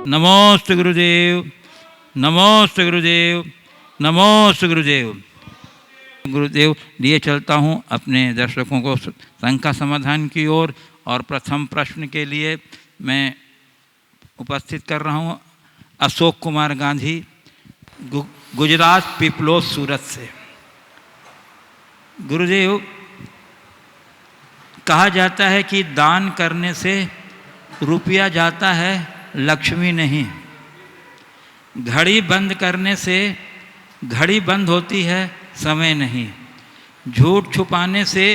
नमोस्तु गुरुदेव, नमोस्तु गुरुदेव, नमोस्तु गुरुदेव। गुरुदेव लिए चलता हूँ अपने दर्शकों को शंका समाधान की ओर। और प्रथम प्रश्न के लिए मैं उपस्थित कर रहा हूँ अशोक कुमार गांधी, गुजरात पिपलोद सूरत से। गुरुदेव, कहा जाता है कि दान करने से रुपया जाता है, लक्ष्मी नहीं। घड़ी बंद करने से घड़ी बंद होती है, समय नहीं। झूठ छुपाने से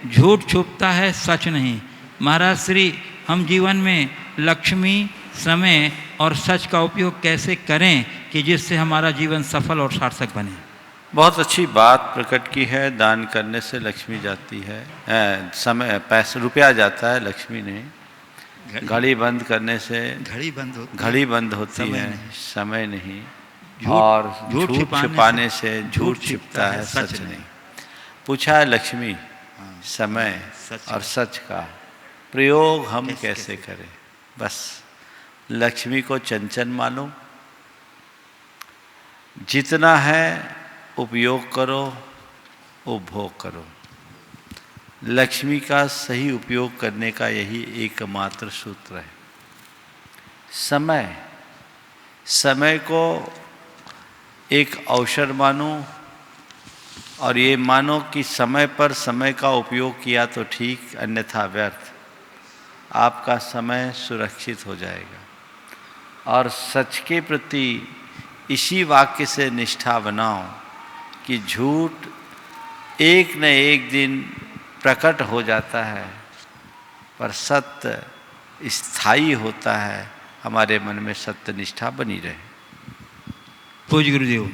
झूठ छुपता है, सच नहीं। महाराज श्री, हम जीवन में लक्ष्मी, समय और सच का उपयोग कैसे करें कि जिससे हमारा जीवन सफल और सार्थक बने? बहुत अच्छी बात प्रकट की है। दान करने से लक्ष्मी जाती है, समय पैसा रुपया जाता है, लक्ष्मी नहीं। घड़ी बंद करने से घड़ी बंद होती है, समय नहीं। और झूठ छिपाने से झूठ छिपता है, सच नहीं। पूछा है लक्ष्मी, समय और सच का प्रयोग हम कैसे करें? बस लक्ष्मी को चंचल मानो, जितना है उपयोग करो, उपभोग करो। लक्ष्मी का सही उपयोग करने का यही एकमात्र सूत्र है। समय को एक अवसर मानो और ये मानो कि समय पर समय का उपयोग किया तो ठीक, अन्यथा व्यर्थ। आपका समय सुरक्षित हो जाएगा। और सच के प्रति इसी वाक्य से निष्ठा बनाओ कि झूठ एक न एक दिन प्रकट हो जाता है, पर सत्य स्थायी होता है। हमारे मन में सत्य निष्ठा बनी रहे। पूज्य गुरुदेव,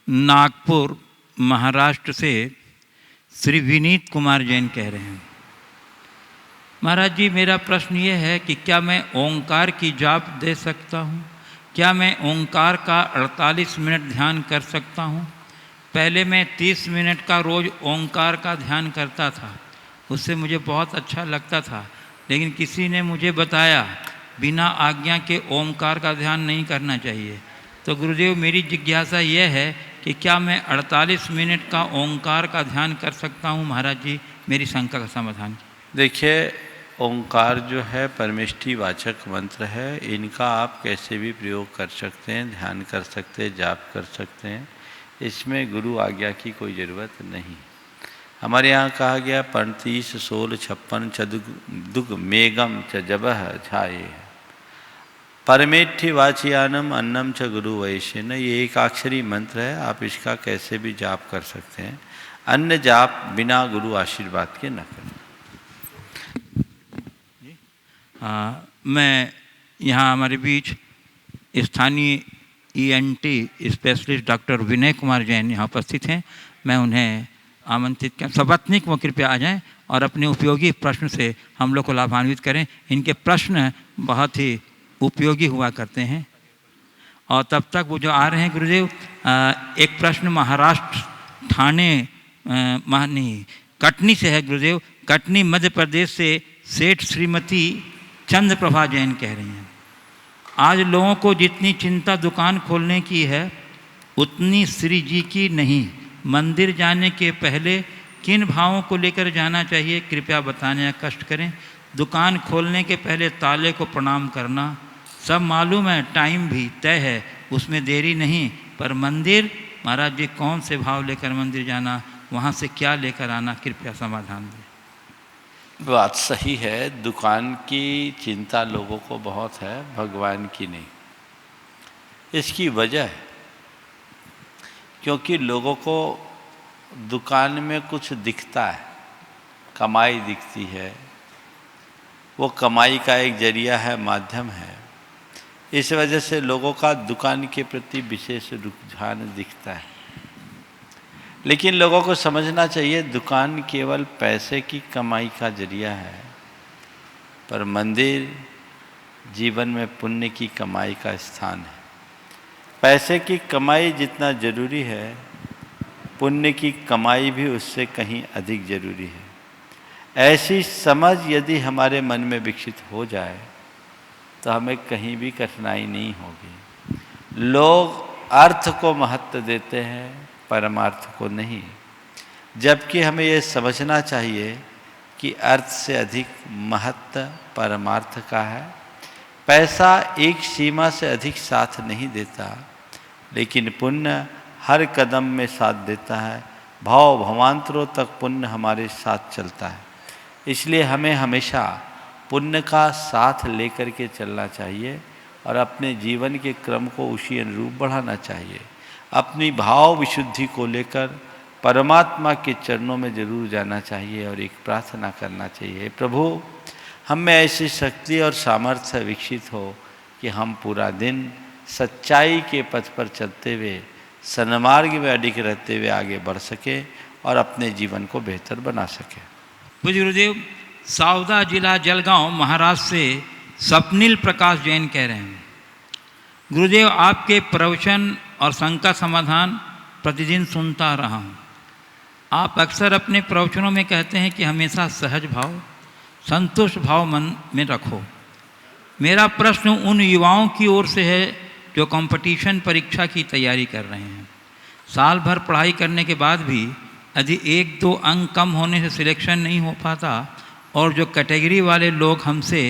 नागपुर महाराष्ट्र से श्री विनीत कुमार जैन कह रहे हैं, महाराज जी, मेरा प्रश्न ये है कि क्या मैं ओंकार की जाप दे सकता हूँ? क्या मैं ओंकार का 48 मिनट ध्यान कर सकता हूँ? पहले मैं 30 मिनट का रोज़ ओंकार का ध्यान करता था, उससे मुझे बहुत अच्छा लगता था। लेकिन किसी ने मुझे बताया बिना आज्ञा के ओंकार का ध्यान नहीं करना चाहिए। तो गुरुदेव, मेरी जिज्ञासा यह है कि क्या मैं 48 मिनट का ओंकार का ध्यान कर सकता हूँ? महाराज जी, मेरी शंका का समाधान। देखिए, ओंकार जो है परमेष्टि वाचक मंत्र है। इनका आप कैसे भी प्रयोग कर सकते हैं, ध्यान कर सकते हैं, जाप कर सकते हैं। इसमें गुरु आज्ञा की कोई ज़रूरत नहीं। हमारे यहाँ कहा गया 35 16 56 चदुग मेघम च जबह झाये परमेठि वाचियानम अन्नम च गुरु वैश्यन। ये एक अक्षरी मंत्र है, आप इसका कैसे भी जाप कर सकते हैं। अन्य जाप बिना गुरु आशीर्वाद के न करें। मैं यहाँ हमारे बीच स्थानीय ENT specialist doctor Vinay Kumar Jain यहाँ उपस्थित हैं। मैं उन्हें आमंत्रित कर, सपत्नीक वो कृपया आ जाएं और अपने उपयोगी प्रश्न से हम लोग को लाभान्वित करें। इनके प्रश्न बहुत ही उपयोगी हुआ करते हैं। और तब तक वो जो आ रहे हैं गुरुदेव, एक प्रश्न महाराष्ट्र ठाणे नहीं कटनी से है गुरुदेव। कटनी मध्य प्रदेश से सेठ श्रीमती चंद्र प्रभा जैन कह रही हैं, आज लोगों को जितनी चिंता दुकान खोलने की है उतनी श्री जी की नहीं। मंदिर जाने के पहले किन भावों को लेकर जाना चाहिए, कृपया बताने का कष्ट करें। दुकान खोलने के पहले ताले को प्रणाम करना, सब मालूम है, टाइम भी तय है, उसमें देरी नहीं। पर मंदिर, महाराज जी, कौन से भाव लेकर मंदिर जाना, वहाँ से क्या लेकर आना, कृपया समाधान दें। बात सही है, दुकान की चिंता लोगों को बहुत है, भगवान की नहीं। इसकी वजह है क्योंकि लोगों को दुकान में कुछ दिखता है, कमाई दिखती है। वो कमाई का एक जरिया है, माध्यम है। इस वजह से लोगों का दुकान के प्रति विशेष रुझान दिखता है। लेकिन लोगों को समझना चाहिए, दुकान केवल पैसे की कमाई का जरिया है, पर मंदिर जीवन में पुण्य की कमाई का स्थान है। पैसे की कमाई जितना जरूरी है, पुण्य की कमाई भी उससे कहीं अधिक जरूरी है। ऐसी समझ यदि हमारे मन में विकसित हो जाए तो हमें कहीं भी कठिनाई नहीं होगी। लोग अर्थ को महत्व देते हैं, परमार्थ को नहीं, जबकि हमें ये समझना चाहिए कि अर्थ से अधिक महत्व परमार्थ का है। पैसा एक सीमा से अधिक साथ नहीं देता, लेकिन पुण्य हर कदम में साथ देता है। भाव भवांतरों तक पुण्य हमारे साथ चलता है। इसलिए हमें हमेशा पुण्य का साथ लेकर के चलना चाहिए और अपने जीवन के क्रम को उसी अनुरूप बढ़ाना चाहिए। अपनी भाव विशुद्धि को लेकर परमात्मा के चरणों में जरूर जाना चाहिए और एक प्रार्थना करना चाहिए, प्रभु हम में ऐसी शक्ति और सामर्थ्य विकसित हो कि हम पूरा दिन सच्चाई के पथ पर चलते हुए सन्मार्ग में अडिग रहते हुए आगे बढ़ सके और अपने जीवन को बेहतर बना सके। पूज्य गुरुदेव, सावदा जिला जलगांव महाराष्ट्र से स्वप्निल प्रकाश जैन कह रहे हैं, गुरुदेव आपके प्रवचन और शंका समाधान प्रतिदिन सुनता रहा हूँ। आप अक्सर अपने प्रवचनों में कहते हैं कि हमेशा सहज भाव, संतुष्ट भाव मन में रखो। मेरा प्रश्न उन युवाओं की ओर से है जो कंपटीशन परीक्षा की तैयारी कर रहे हैं। साल भर पढ़ाई करने के बाद भी यदि 1-2 अंक कम होने से सिलेक्शन नहीं हो पाता और जो कैटेगरी वाले लोग हमसे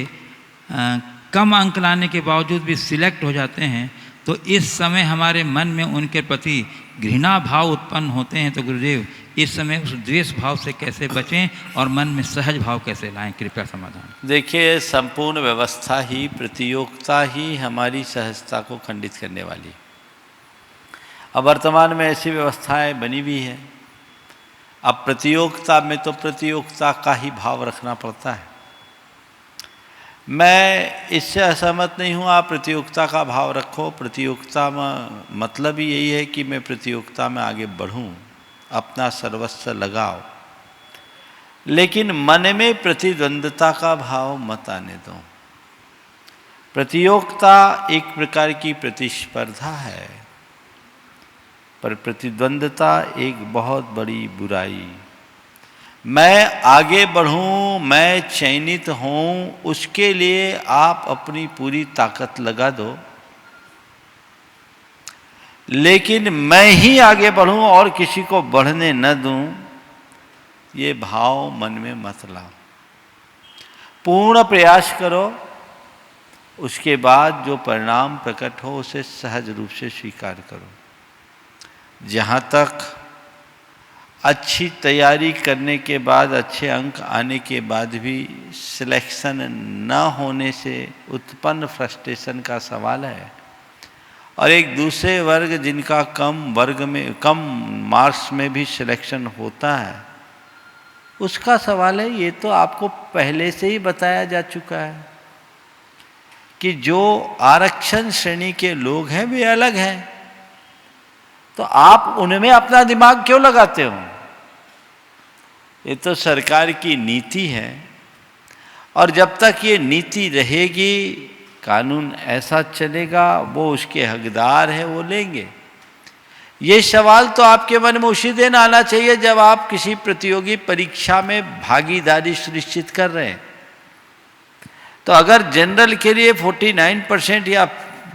कम अंक लाने के बावजूद भी सिलेक्ट हो जाते हैं, तो इस समय हमारे मन में उनके प्रति घृणा भाव उत्पन्न होते हैं। तो गुरुदेव इस समय उस द्वेष भाव से कैसे बचें और मन में सहज भाव कैसे लाएं, कृपया समाधान। देखिए, संपूर्ण व्यवस्था ही, प्रतियोगिता ही हमारी सहजता को खंडित करने वाली। अब वर्तमान में ऐसी व्यवस्थाएं बनी हुई है। अब प्रतियोगिता में तो प्रतियोगिता का ही भाव रखना पड़ता है। मैं इससे असहमत नहीं हूँ, आप प्रतियोगिता का भाव रखो। प्रतियोगिता में मतलब ही यही है कि मैं प्रतियोगिता में आगे बढ़ूँ, अपना सर्वस्व लगाओ, लेकिन मन में प्रतिद्वंद्विता का भाव मत आने दो। प्रतियोगिता एक प्रकार की प्रतिस्पर्धा है, पर प्रतिद्वंद्विता एक बहुत बड़ी बुराई। मैं आगे बढ़ूं, मैं चयनित हूं, उसके लिए आप अपनी पूरी ताकत लगा दो, लेकिन मैं ही आगे बढ़ूं और किसी को बढ़ने न दूं, ये भाव मन में मत लाओ। पूर्ण प्रयास करो, उसके बाद जो परिणाम प्रकट हो उसे सहज रूप से स्वीकार करो। जहाँ तक अच्छी तैयारी करने के बाद, अच्छे अंक आने के बाद भी सिलेक्शन न होने से उत्पन्न फ्रस्ट्रेशन का सवाल है, और एक दूसरे वर्ग जिनका कम मार्क्स में भी सिलेक्शन होता है, उसका सवाल है। ये तो आपको पहले से ही बताया जा चुका है कि जो आरक्षण श्रेणी के लोग हैं वे अलग हैं, तो आप उनमें अपना दिमाग क्यों लगाते हो? ये तो सरकार की नीति है, और जब तक ये नीति रहेगी, कानून ऐसा चलेगा, वो उसके हकदार है, वो लेंगे। ये सवाल तो आपके मन में उसी दिन आना चाहिए जब आप किसी प्रतियोगी परीक्षा में भागीदारी सुनिश्चित कर रहे हैं। तो अगर जनरल के लिए 49% या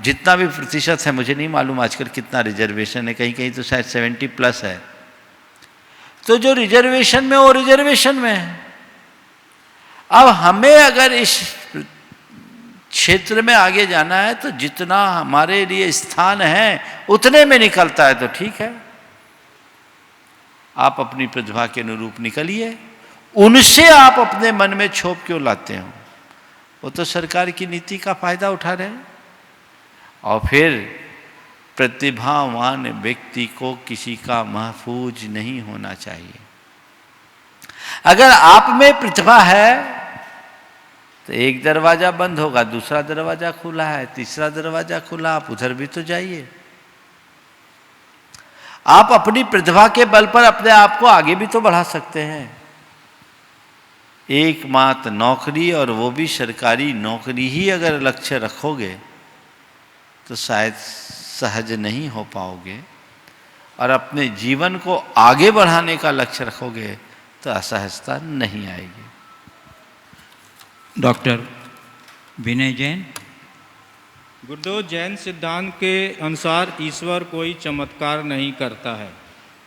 जितना भी प्रतिशत है, मुझे नहीं मालूम आजकल कितना रिजर्वेशन है, कहीं कहीं तो शायद 70+ है, तो जो रिजर्वेशन में वो रिजर्वेशन में है। अब हमें अगर इस क्षेत्र में आगे जाना है तो जितना हमारे लिए स्थान है उतने में निकलता है तो ठीक है, आप अपनी प्रतिभा के अनुरूप निकलिए। उनसे आप अपने मन में क्षोभ क्यों लाते हो? वो तो सरकार की नीति का फायदा उठा रहे हैं। और फिर प्रतिभावान व्यक्ति को किसी का महफूज नहीं होना चाहिए। अगर आप में प्रतिभा है तो एक दरवाजा बंद होगा, दूसरा दरवाजा खुला है, तीसरा दरवाजा खुला, आप उधर भी तो जाइए। आप अपनी प्रतिभा के बल पर अपने आप को आगे भी तो बढ़ा सकते हैं। एकमात्र नौकरी, और वो भी सरकारी नौकरी ही अगर लक्ष्य रखोगे तो शायद सहज नहीं हो पाओगे, और अपने जीवन को आगे बढ़ाने का लक्ष्य रखोगे तो असहजता नहीं आएगी। डॉक्टर विनय जैन, गुरुदेव, जैन सिद्धांत के अनुसार ईश्वर कोई चमत्कार नहीं करता है,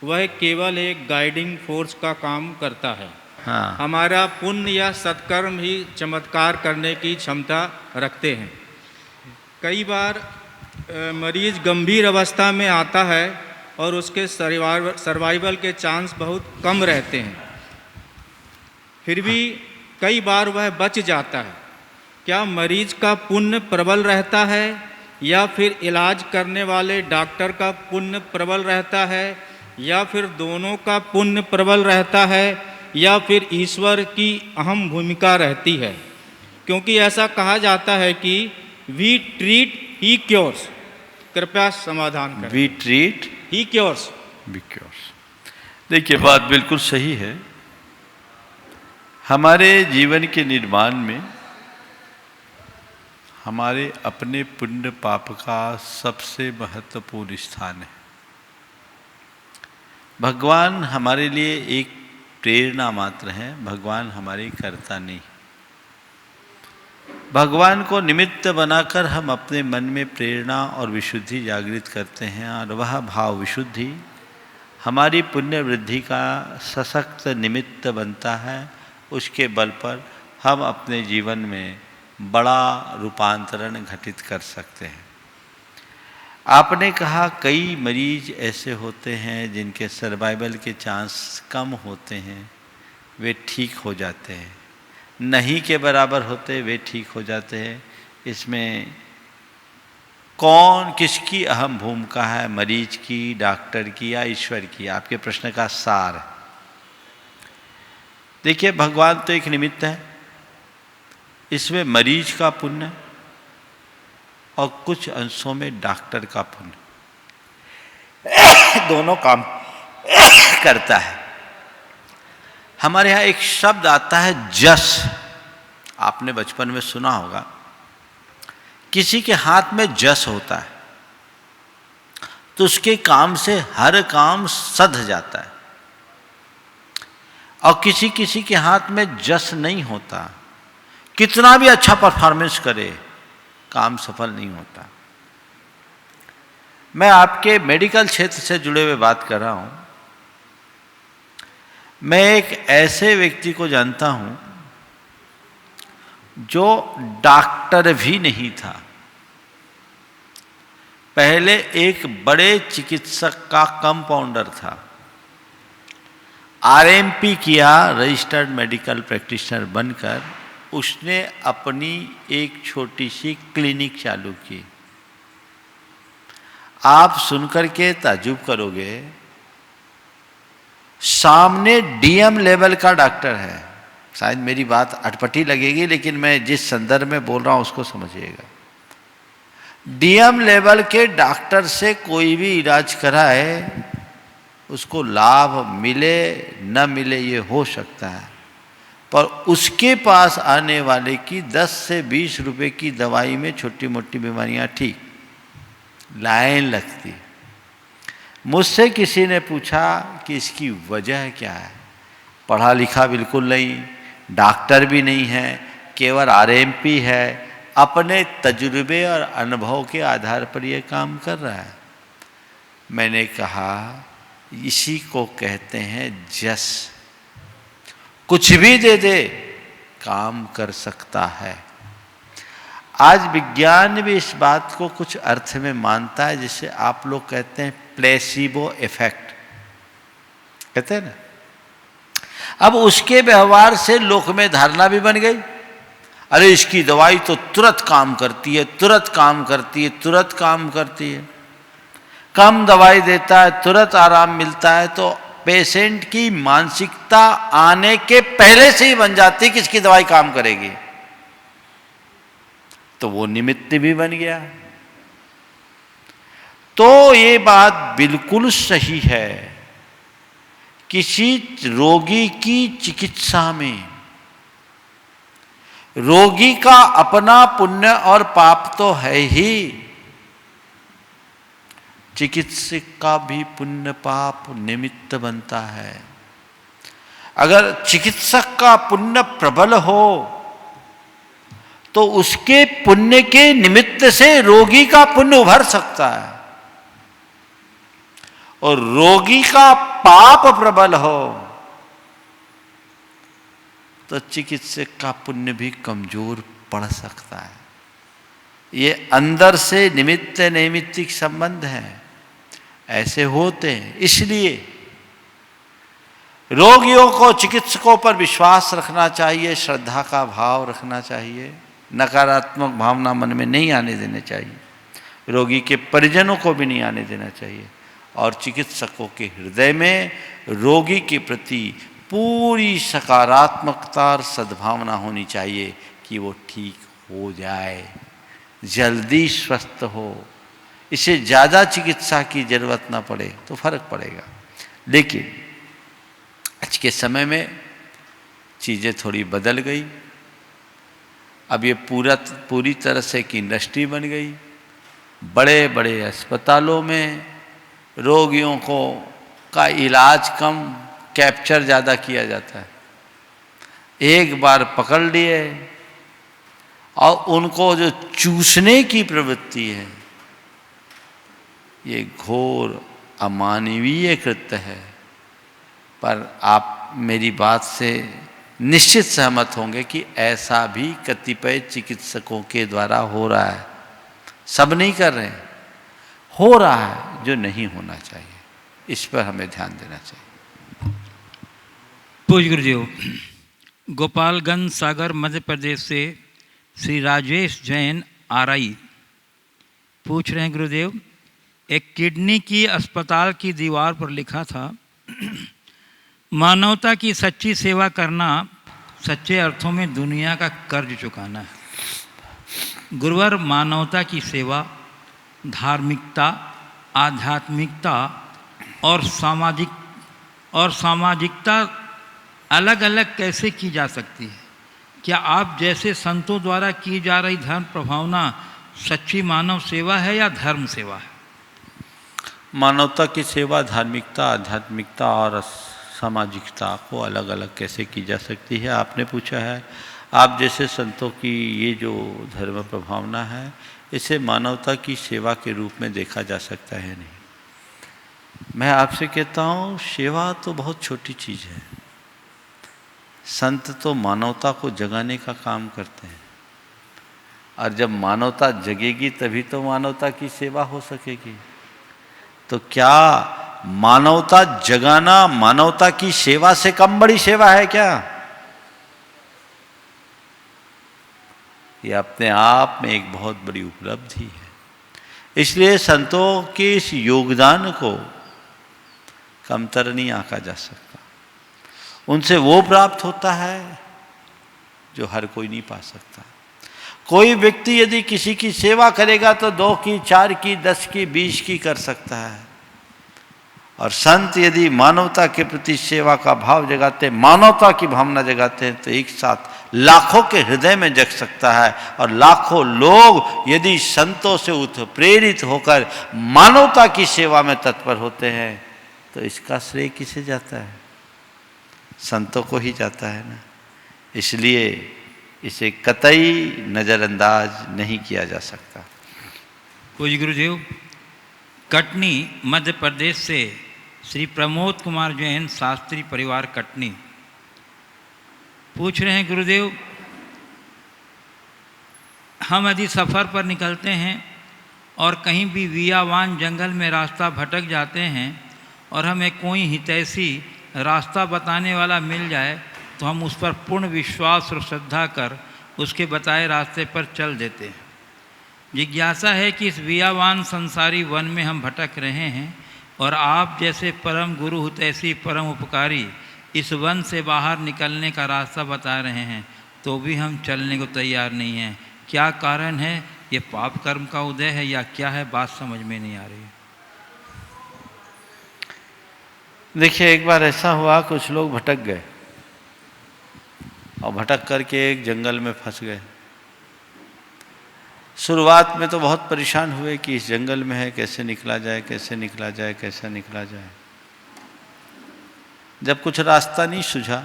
वह केवल एक गाइडिंग फोर्स का काम करता है। हाँ, हमारा पुण्य या सत्कर्म ही चमत्कार करने की क्षमता रखते हैं। कई बार मरीज गंभीर अवस्था में आता है और उसके सर्वाइवल के चांस बहुत कम रहते हैं, फिर भी कई बार वह बच जाता है। क्या मरीज का पुण्य प्रबल रहता है या फिर इलाज करने वाले डॉक्टर का पुण्य प्रबल रहता है या फिर दोनों का पुण्य प्रबल रहता है या फिर ईश्वर की अहम भूमिका रहती है? क्योंकि ऐसा कहा जाता है कि वी ट्रीट ही क्योर्स। कृपया समाधान करें। We treat he cures. देखिए, बात बिल्कुल सही है। हमारे जीवन के निर्माण में हमारे अपने पुण्य पाप का सबसे महत्वपूर्ण स्थान है। भगवान हमारे लिए एक प्रेरणा मात्र है, भगवान हमारे कर्ता नहीं। भगवान को निमित्त बनाकर हम अपने मन में प्रेरणा और विशुद्धि जागृत करते हैं और वह भाव विशुद्धि हमारी पुण्य वृद्धि का सशक्त निमित्त बनता है। उसके बल पर हम अपने जीवन में बड़ा रूपांतरण घटित कर सकते हैं। आपने कहा कई मरीज ऐसे होते हैं जिनके सर्वाइवल के चांस कम होते हैं, वे ठीक हो जाते हैं, नहीं के बराबर होते वे ठीक हो जाते हैं। इसमें कौन किसकी अहम भूमिका है, मरीज की, डॉक्टर की या ईश्वर की? आपके प्रश्न का सार। देखिए, भगवान तो एक निमित्त है, इसमें मरीज का पुण्य और कुछ अंशों में डॉक्टर का पुण्य दोनों काम करता है। हमारे यहाँ एक शब्द आता है जस। आपने बचपन में सुना होगा, किसी के हाथ में जस होता है तो उसके काम से हर काम सध जाता है, और किसी किसी के हाथ में जस नहीं होता, कितना भी अच्छा परफॉर्मेंस करे काम सफल नहीं होता। मैं आपके मेडिकल क्षेत्र से जुड़े हुए बात कर रहा हूं। मैं एक ऐसे व्यक्ति को जानता हूं जो डॉक्टर भी नहीं था, पहले एक बड़े चिकित्सक का कंपाउंडर था, आरएमपी किया, रजिस्टर्ड मेडिकल प्रैक्टिशनर बनकर उसने अपनी एक छोटी सी क्लिनिक चालू की। आप सुनकर के ताज्जुब करोगे, सामने डीएम लेवल का डॉक्टर है। शायद मेरी बात अटपटी लगेगी, लेकिन मैं जिस संदर्भ में बोल रहा हूं उसको समझिएगा। डीएम लेवल के डॉक्टर से कोई भी इलाज कराए, उसको लाभ मिले न मिले ये हो सकता है, पर उसके पास आने वाले की 10 से 20 रुपए की दवाई में छोटी मोटी बीमारियां ठीक लाइन लगती। मुझसे किसी ने पूछा कि इसकी वजह क्या है? पढ़ा लिखा बिल्कुल नहीं, डॉक्टर भी नहीं है, केवल आरएमपी है, अपने तजुर्बे और अनुभव के आधार पर यह काम कर रहा है। मैंने कहा इसी को कहते हैं जस। कुछ भी दे दे काम कर सकता है। आज विज्ञान भी इस बात को कुछ अर्थ में मानता है, जिसे आप लोग कहते हैं प्लेसिबो इफेक्ट, कहते हैं ना। अब उसके व्यवहार से लोक में धारणा भी बन गई, अरे इसकी दवाई तो तुरंत काम करती है, तुरंत काम करती है, तुरंत काम करती है, कम दवाई देता है, तुरंत आराम मिलता है। तो पेशेंट की मानसिकता आने के पहले से ही बन जाती कि इसकी दवाई काम करेगी, तो वो निमित्त भी बन गया। तो ये बात बिल्कुल सही है, किसी रोगी की चिकित्सा में रोगी का अपना पुण्य और पाप तो है ही, चिकित्सक का भी पुण्य पाप निमित्त बनता है। अगर चिकित्सक का पुण्य प्रबल हो तो उसके पुण्य के निमित्त से रोगी का पुण्य उभर सकता है। और रोगी का पाप प्रबल हो तो चिकित्सक का पुण्य भी कमजोर पड़ सकता है। ये अंदर से निमित्त नैमित्तिक संबंध है, ऐसे होते हैं। इसलिए रोगियों को चिकित्सकों पर विश्वास रखना चाहिए, श्रद्धा का भाव रखना चाहिए, नकारात्मक भावना मन में नहीं आने देने चाहिए, रोगी के परिजनों को भी नहीं आने देना चाहिए, और चिकित्सकों के हृदय में रोगी के प्रति पूरी सकारात्मकता और सद्भावना होनी चाहिए कि वो ठीक हो जाए, जल्दी स्वस्थ हो, इसे ज़्यादा चिकित्सा की जरूरत ना पड़े तो फर्क पड़ेगा। लेकिन आज के समय में चीज़ें थोड़ी बदल गई। अब ये पूरी तरह से एक इंडस्ट्री बन गई। बड़े बड़े अस्पतालों में रोगियों को का इलाज कम, कैप्चर ज़्यादा किया जाता है। एक बार पकड़ लिए और उनको जो चूसने की प्रवृत्ति है, ये घोर अमानवीय कृत्य है। पर आप मेरी बात से निश्चित सहमत होंगे कि ऐसा भी कतिपय चिकित्सकों के द्वारा हो रहा है। सब नहीं कर रहे हैं, हो रहा है, जो नहीं होना चाहिए। इस पर हमें ध्यान देना चाहिए। पूज्य गुरुदेव, गोपालगंज सागर मध्य प्रदेश से श्री राजेश जैन आरआई पूछ रहे हैं, गुरुदेव, एक किडनी की अस्पताल की दीवार पर लिखा था, मानवता की सच्ची सेवा करना सच्चे अर्थों में दुनिया का कर्ज चुकाना है। गुरुवर, मानवता की सेवा, धार्मिकता, आध्यात्मिकता और सामाजिकता अलग अलग कैसे की जा सकती है? क्या आप जैसे संतों द्वारा की जा रही धर्म प्रभावना सच्ची मानव सेवा है या धर्म सेवा है? मानवता की सेवा धार्मिकता, आध्यात्मिकता और सामाजिकता को अलग अलग कैसे की जा सकती है, आपने पूछा है। आप जैसे संतों की ये जो धर्म प्रभावना है, इसे मानवता की सेवा के रूप में देखा जा सकता है नहीं। मैं आपसे कहता हूँ, सेवा तो बहुत छोटी चीज़ है। संत तो मानवता को जगाने का काम करते हैं, और जब मानवता जगेगी तभी तो मानवता की सेवा हो सकेगी। तो क्या मानवता जगाना मानवता की सेवा से कम बड़ी सेवा है क्या? ये अपने आप में एक बहुत बड़ी उपलब्धि है। इसलिए संतों के इस योगदान को कमतर नहीं आंका जा सकता। उनसे वो प्राप्त होता है जो हर कोई नहीं पा सकता। कोई व्यक्ति यदि किसी की सेवा करेगा तो 2 की, 4 की, 10 की, 20 की कर सकता है, और संत यदि मानवता के प्रति सेवा का भाव जगाते, मानवता की भावना जगाते हैं, तो एक साथ लाखों के हृदय में जग सकता है। और लाखों लोग यदि संतों से प्रेरित होकर मानवता की सेवा में तत्पर होते हैं, तो इसका श्रेय किसे जाता है? संतों को ही जाता है ना। इसलिए इसे कतई नज़रअंदाज नहीं किया जा सकता। पूज्य गुरुदेव, कटनी मध्य प्रदेश से श्री प्रमोद कुमार जैन, शास्त्री परिवार, कटनी, पूछ रहे हैं, गुरुदेव, हम यदि सफ़र पर निकलते हैं और कहीं भी वियावान जंगल में रास्ता भटक जाते हैं और हमें कोई हितैषी रास्ता बताने वाला मिल जाए, तो हम उस पर पूर्ण विश्वास और श्रद्धा कर उसके बताए रास्ते पर चल देते हैं। जिज्ञासा है कि इस वियावान संसारी वन में हम भटक रहे हैं और आप जैसे परम गुरु हितैषी, परम उपकारी इस वन से बाहर निकलने का रास्ता बता रहे हैं, तो भी हम चलने को तैयार नहीं हैं। क्या कारण है? ये पाप कर्म का उदय है या क्या है? बात समझ में नहीं आ रही। देखिए, एक बार ऐसा हुआ, कुछ लोग भटक गए और भटक करके एक जंगल में फंस गए। शुरुआत में तो बहुत परेशान हुए कि इस जंगल में है, कैसे निकला जाए, कैसे निकला जाए, कैसे निकला जाए। जब कुछ रास्ता नहीं सूझा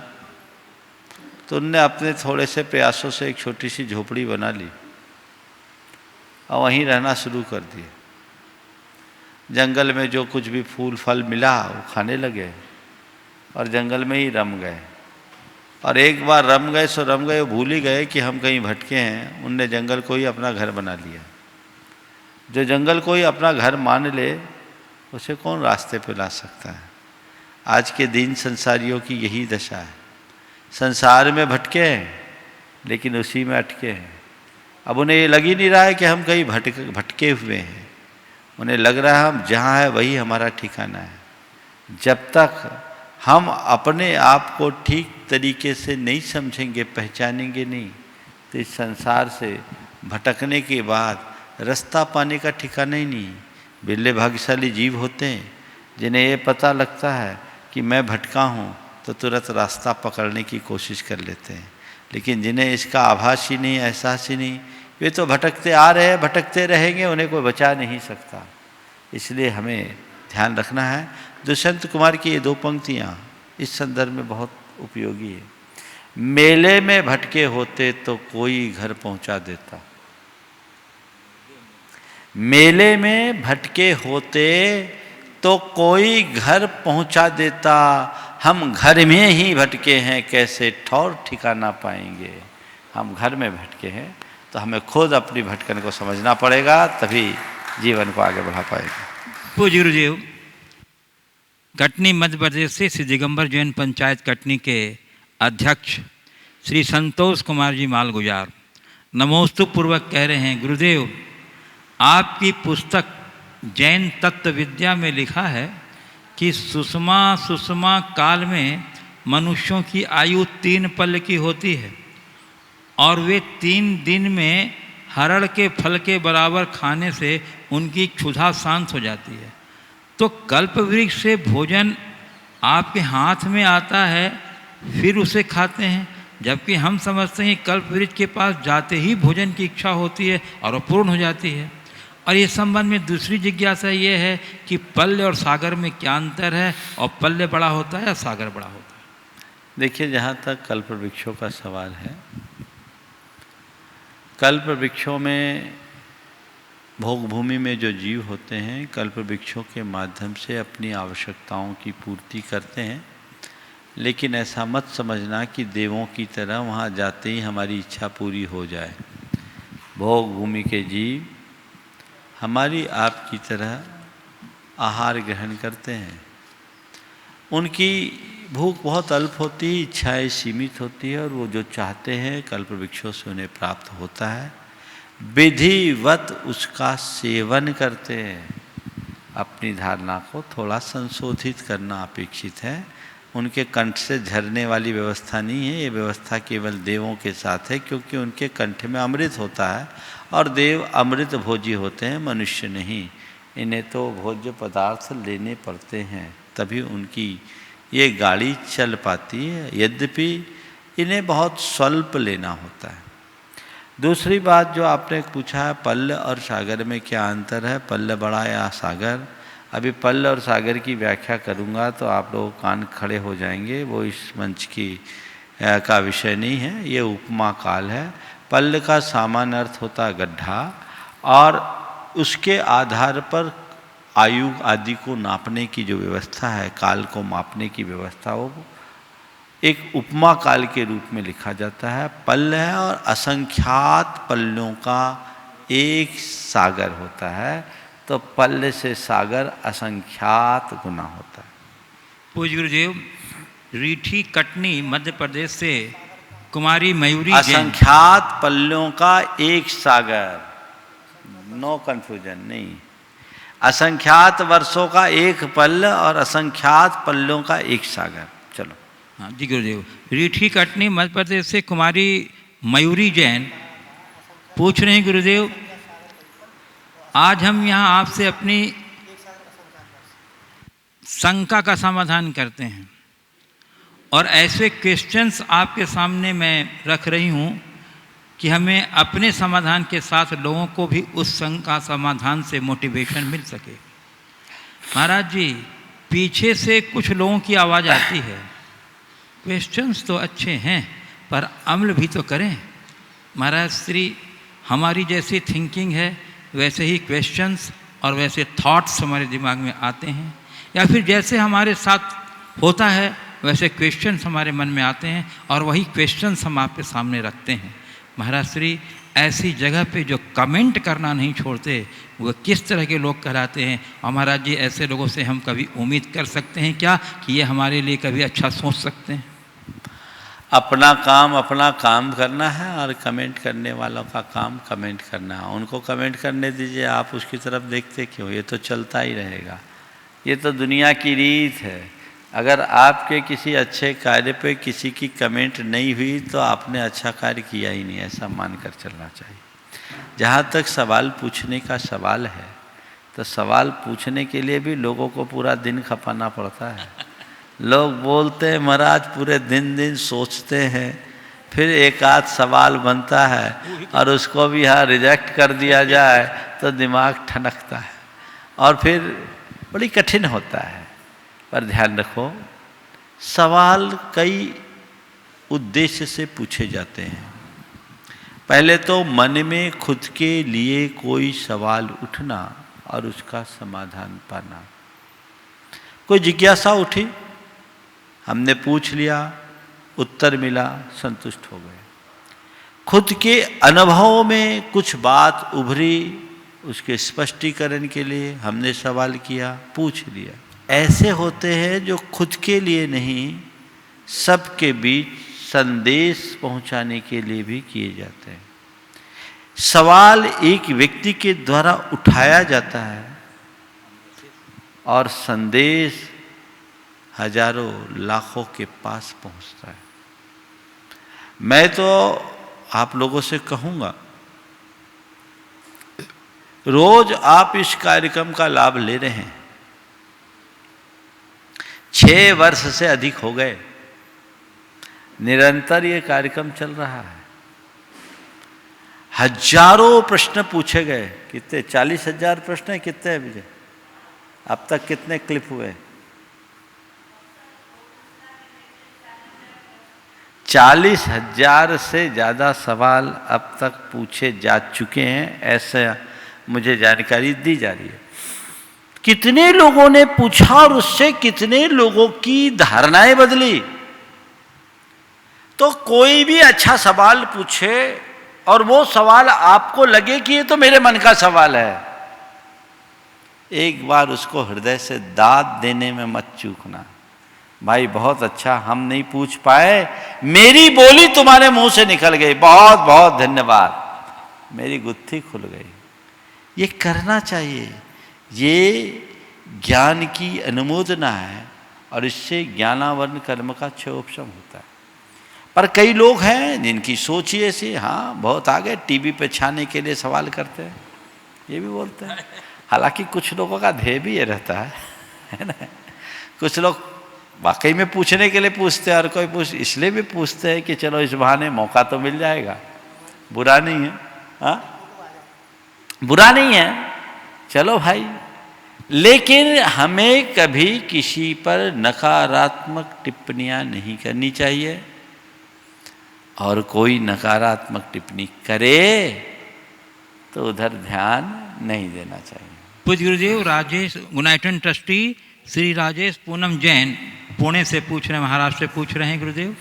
तो उनने अपने थोड़े से प्रयासों से एक छोटी सी झोपड़ी बना ली और वहीं रहना शुरू कर दिया। जंगल में जो कुछ भी फूल फल मिला वो खाने लगे और जंगल में ही रम गए। और एक बार रम गए सो रम गए, भूल ही गए कि हम कहीं भटके हैं। उनने जंगल को ही अपना घर बना लिया। जो जंगल को ही अपना घर मान ले उसे कौन रास्ते पे ला सकता है। आज के दिन संसारियों की यही दशा है। संसार में भटके हैं लेकिन उसी में अटके हैं। अब उन्हें ये लग ही नहीं रहा है कि हम कहीं भटके हुए हैं। उन्हें लग रहा है हम जहाँ है वही हमारा ठिकाना है। जब तक हम अपने आप को ठीक तरीके से नहीं समझेंगे, पहचानेंगे नहीं, तो इस संसार से भटकने के बाद रास्ता पाने का ठिकाना ही नहीं। बिरले भाग्यशाली जीव होते हैं जिन्हें ये पता लगता है कि मैं भटका हूँ तो तुरंत रास्ता पकड़ने की कोशिश कर लेते हैं। लेकिन जिन्हें इसका आभास ही नहीं, एहसास ही नहीं, वे तो भटकते आ रहे हैं, भटकते रहेंगे, उन्हें कोई बचा नहीं सकता। इसलिए हमें ध्यान रखना है। दुष्यंत कुमार की ये 2 पंक्तियाँ इस संदर्भ में बहुत उपयोगी है। मेले में भटके होते तो कोई घर पहुंचा देता। मेले में भटके होते तो कोई घर पहुंचा देता। हम घर में ही भटके हैं, कैसे ठौर ठिकाना पाएंगे। हम घर में भटके हैं तो हमें खुद अपनी भटकन को समझना पड़ेगा, तभी जीवन को आगे बढ़ा पाएंगे। पूज्य गुरुदेव, कटनी मध्य प्रदेश से श्री दिगंबर जैन पंचायत कटनी के अध्यक्ष श्री संतोष कुमार जी मालगुजार नमोस्तु पूर्वक कह रहे हैं, गुरुदेव आपकी पुस्तक जैन तत्व विद्या में लिखा है कि सुषमा काल में मनुष्यों की आयु 3 पल की होती है और वे 3 दिन में हरड़ के फल के बराबर खाने से उनकी क्षुधा शांत हो जाती है। तो कल्प वृक्ष से भोजन आपके हाथ में आता है, फिर उसे खाते हैं, जबकि हम समझते हैं कल्प वृक्ष के पास जाते ही भोजन की इच्छा होती है और पूर्ण हो जाती है। और इस संबंध में दूसरी जिज्ञासा ये है कि पल्य और सागर में क्या अंतर है, और पल्य बड़ा होता है या सागर बड़ा होता है? देखिए, जहाँ तक कल्प वृक्षों का सवाल है, कल्प वृक्षों में भोग भूमि में जो जीव होते हैं कल्प वृक्षों के माध्यम से अपनी आवश्यकताओं की पूर्ति करते हैं। लेकिन ऐसा मत समझना कि देवों की तरह वहाँ जाते ही हमारी इच्छा पूरी हो जाए। भोग भूमि के जीव हमारी आपकी तरह आहार ग्रहण करते हैं। उनकी भूख बहुत अल्प होती है, इच्छाएं सीमित होती है, और वो जो चाहते हैं कल्प वृक्षों से उन्हें प्राप्त होता है। विधिवत उसका सेवन करते हैं। अपनी धारणा को थोड़ा संशोधित करना अपेक्षित है। उनके कंठ से झरने वाली व्यवस्था नहीं है, ये व्यवस्था केवल देवों के साथ है, क्योंकि उनके कंठ में अमृत होता है और देव अमृत भोजी होते हैं, मनुष्य नहीं। इन्हें तो भोज्य पदार्थ लेने पड़ते हैं, तभी उनकी ये गाड़ी चल पाती है। यद्यपि इन्हें बहुत स्वल्प लेना होता है। दूसरी बात जो आपने पूछा है, पल्ल और सागर में क्या अंतर है, पल्ल बड़ा या सागर। अभी पल्ल और सागर की व्याख्या करूंगा तो आप लोग कान खड़े हो जाएंगे, वो इस मंच की का विषय नहीं है, ये उपमा काल है। पल्ल का सामान्य अर्थ होता है गड्ढा, और उसके आधार पर आयु आदि को नापने की जो व्यवस्था है, काल को मापने की व्यवस्था, वो एक उपमा काल के रूप में लिखा जाता है। पल्ल है और असंख्यात पल्लों का एक सागर होता है, तो पल्ल से सागर असंख्यात गुना होता है। पूज्य गुरुदेव, रीठी कटनी मध्य प्रदेश से कुमारी मयूरी असंख्यात पल्लों का एक सागर, नो कंफ्यूजन नहीं। असंख्यात वर्षों का एक पल्ल और असंख्यात पल्लों का एक सागर। चलो। हाँ जी गुरुदेव, रीठी कटनी मध्य प्रदेश से कुमारी मयूरी जैन पूछ रहे हैं, गुरुदेव आज हम यहाँ आपसे अपनी शंका का समाधान करते हैं, और ऐसे क्वेश्चंस आपके सामने मैं रख रही हूँ कि हमें अपने समाधान के साथ लोगों को भी उस शंका समाधान से मोटिवेशन मिल सके। महाराज जी, पीछे से कुछ लोगों की आवाज़ आती है, क्वेश्चंस तो अच्छे हैं पर अमल भी तो करें। महाराज श्री, हमारी जैसी थिंकिंग है वैसे ही क्वेश्चंस और वैसे थॉट्स हमारे दिमाग में आते हैं, या फिर जैसे हमारे साथ होता है वैसे क्वेश्चंस हमारे मन में आते हैं और वही क्वेश्चंस हम आपके सामने रखते हैं। महाराज श्री, ऐसी जगह पे जो कमेंट करना नहीं छोड़ते वो किस तरह के लोग कहलाते हैं? और महाराज जी, ऐसे लोगों से हम कभी उम्मीद कर सकते हैं क्या कि ये हमारे लिए कभी अच्छा सोच सकते हैं? अपना काम करना है और कमेंट करने वालों का काम कमेंट करना है। उनको कमेंट करने दीजिए, आप उसकी तरफ देखते क्यों? ये तो चलता ही रहेगा, ये तो दुनिया की रीत है। अगर आपके किसी अच्छे कार्य पे किसी की कमेंट नहीं हुई तो आपने अच्छा कार्य किया ही नहीं, ऐसा मानकर चलना चाहिए। जहाँ तक सवाल पूछने का सवाल है, तो सवाल पूछने के लिए भी लोगों को पूरा दिन खपाना पड़ता है। लोग बोलते हैं महाराज, पूरे दिन सोचते हैं, फिर एक आध सवाल बनता है और उसको भी यहाँ रिजेक्ट कर दिया जाए तो दिमाग ठनकता है और फिर बड़ी कठिन होता है। पर ध्यान रखो, सवाल कई उद्देश्य से पूछे जाते हैं। पहले तो मन में खुद के लिए कोई सवाल उठना और उसका समाधान पाना। कोई जिज्ञासा उठी, हमने पूछ लिया, उत्तर मिला, संतुष्ट हो गए। खुद के अनुभव में कुछ बात उभरी, उसके स्पष्टीकरण के लिए हमने सवाल किया, पूछ लिया। ऐसे होते हैं जो खुद के लिए नहीं, सबके बीच संदेश पहुंचाने के लिए भी किए जाते हैं। सवाल एक व्यक्ति के द्वारा उठाया जाता है और संदेश हजारों लाखों के पास पहुंचता है। मैं तो आप लोगों से कहूंगा, रोज आप इस कार्यक्रम का लाभ ले रहे हैं। 6 वर्ष से अधिक हो गए निरंतर ये कार्यक्रम चल रहा है। हजारों प्रश्न पूछे गए। कितने? 40,000 प्रश्न है। कितने हैं मुझे अब तक? कितने क्लिप हुए? 40,000 से ज़्यादा सवाल अब तक पूछे जा चुके हैं, ऐसे मुझे जानकारी दी जा रही है। कितने लोगों ने पूछा और उससे कितने लोगों की धारणाएं बदली। तो कोई भी अच्छा सवाल पूछे और वो सवाल आपको लगे कि ये तो मेरे मन का सवाल है, एक बार उसको हृदय से दाद देने में मत चूकना। भाई बहुत अच्छा, हम नहीं पूछ पाए, मेरी बोली तुम्हारे मुंह से निकल गई, बहुत बहुत धन्यवाद, मेरी गुत्थी खुल गई। ये करना चाहिए। ये ज्ञान की अनुमोदना है और इससे ज्ञानावरण कर्म का क्षयोपशम होता है। पर कई लोग हैं जिनकी सोच ही ऐसी, हाँ बहुत आगे, टीवी पे छाने के लिए सवाल करते हैं, ये भी बोलते हैं। हालांकि कुछ लोगों का ध्येय भी ये रहता है ना। कुछ लोग वाकई में पूछने के लिए पूछते हैं और कोई इसलिए भी पूछते हैं कि चलो इस बहाने मौका तो मिल जाएगा। बुरा नहीं है, हाँ बुरा नहीं है, चलो भाई। लेकिन हमें कभी किसी पर नकारात्मक टिप्पणियां नहीं करनी चाहिए, और कोई नकारात्मक टिप्पणी करे तो उधर ध्यान नहीं देना चाहिए। पूज्य गुरुदेव राजेश, यूनाइटेड ट्रस्टी श्री राजेश पूनम जैन पुणे से पूछ रहे हैं, महाराष्ट्र से पूछ रहे हैं गुरुदेव,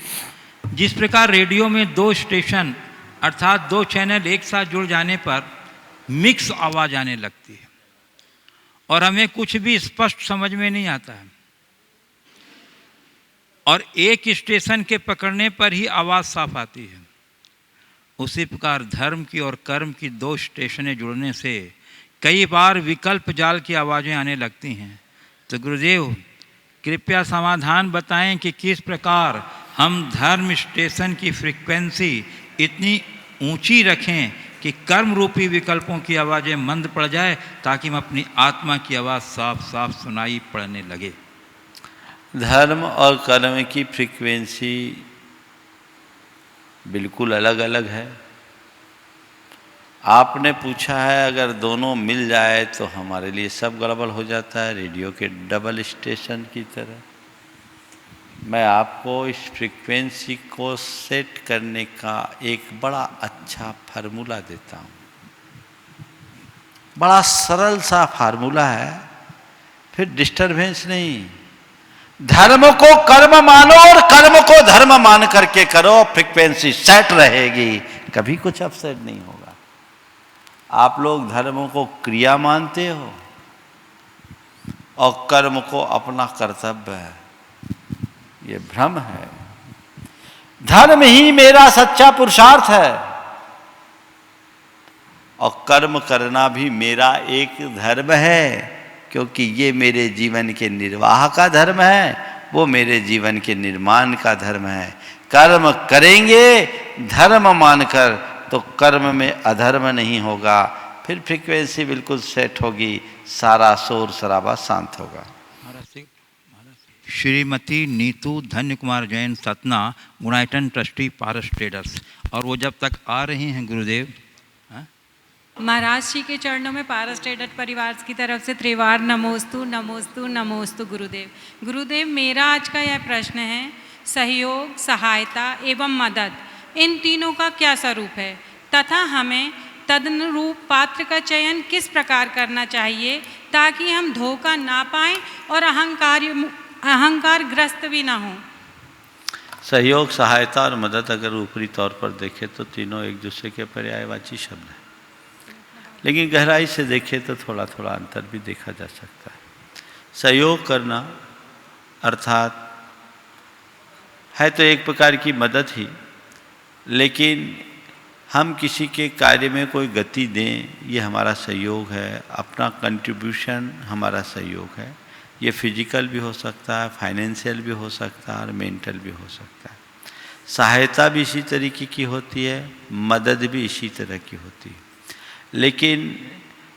जिस प्रकार रेडियो में 2 स्टेशन अर्थात 2 चैनल एक साथ जुड़ जाने पर मिक्स आवाज़ आने लगती है और हमें कुछ भी स्पष्ट समझ में नहीं आता है, और एक स्टेशन के पकड़ने पर ही आवाज़ साफ आती है, उसी प्रकार धर्म की और कर्म की 2 स्टेशनें जुड़ने से कई बार विकल्प जाल की आवाज़ें आने लगती हैं। तो गुरुदेव कृपया समाधान बताएं कि किस प्रकार हम धर्म स्टेशन की फ्रीक्वेंसी इतनी ऊंची रखें कि कर्म रूपी विकल्पों की आवाज़ें मंद पड़ जाए, ताकि हम अपनी आत्मा की आवाज़ साफ साफ सुनाई पड़ने लगे। धर्म और कर्म की फ्रीक्वेंसी बिल्कुल अलग अलग है। आपने पूछा है अगर दोनों मिल जाए तो हमारे लिए सब गड़बड़ हो जाता है, रेडियो के डबल स्टेशन की तरह। मैं आपको इस फ्रीक्वेंसी को सेट करने का एक बड़ा अच्छा फार्मूला देता हूँ। बड़ा सरल सा फार्मूला है, फिर डिस्टरबेंस नहीं। धर्म को कर्म मानो और कर्म को धर्म मान करके करो, फ्रीक्वेंसी सेट रहेगी, कभी कुछ अपसेट नहीं होगा। आप लोग धर्म को क्रिया मानते हो और कर्म को अपना कर्तव्य है, ये भ्रम है। धर्म ही मेरा सच्चा पुरुषार्थ है और कर्म करना भी मेरा एक धर्म है, क्योंकि ये मेरे जीवन के निर्वाह का धर्म है, वो मेरे जीवन के निर्माण का धर्म है। कर्म करेंगे धर्म मानकर तो कर्म में अधर्म नहीं होगा, फिर फ्रीक्वेंसी बिल्कुल सेट होगी, सारा शोर शराबा शांत होगा। श्रीमती नीतू धन्य कुमार जैन सतना, गुणाइटन ट्रस्टी पारस ट्रेडर्स। और वो जब तक आ रही हैं गुरुदेव, महाराज जी के चरणों में पारस ट्रेडर परिवार की तरफ से त्रिवार नमोस्तु नमोस्तु नमोस्तु गुरुदेव। गुरुदेव, मेरा आज का यह प्रश्न है, सहयोग, सहायता एवं मदद, इन तीनों का क्या स्वरूप है तथा हमें तदनुरूप पात्र का चयन किस प्रकार करना चाहिए ताकि हम धोखा ना पाएं और अहंकार ग्रस्त भी ना हों। सहयोग, सहायता और मदद अगर ऊपरी तौर पर देखें तो तीनों एक दूसरे के पर्यायवाची शब्द हैं, लेकिन गहराई से देखें तो थोड़ा थोड़ा अंतर भी देखा जा सकता है। सहयोग करना अर्थात है तो एक प्रकार की मदद ही, लेकिन हम किसी के कार्य में कोई गति दें, ये हमारा सहयोग है, अपना कंट्रीब्यूशन हमारा सहयोग है। ये फिजिकल भी हो सकता है, फाइनेंशियल भी हो सकता है और मेंटल भी हो सकता है। सहायता भी इसी तरीके की होती है, मदद भी इसी तरह की होती है। लेकिन